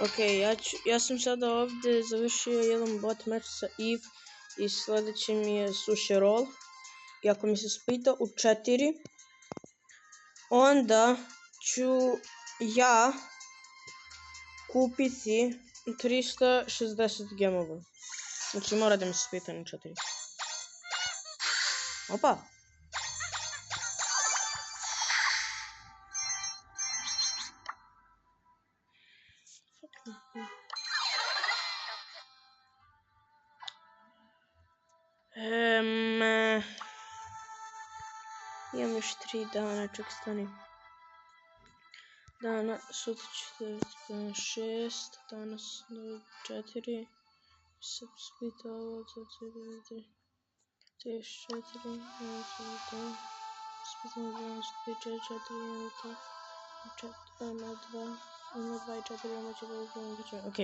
Ok, ja sam sada ovdje završio jedan bot match sa Eve i sljedeći mi je sushi roll. I ako mi se splita u 4, onda ću ja kupiti 360 gemova. Znači mora da mi se splita na 4. Opa! Imam još 3 dana, ček stani. Dana, sutra 6, danas 4, sad splita ovo, 34, splita 4, 2, 2 i 4, ok.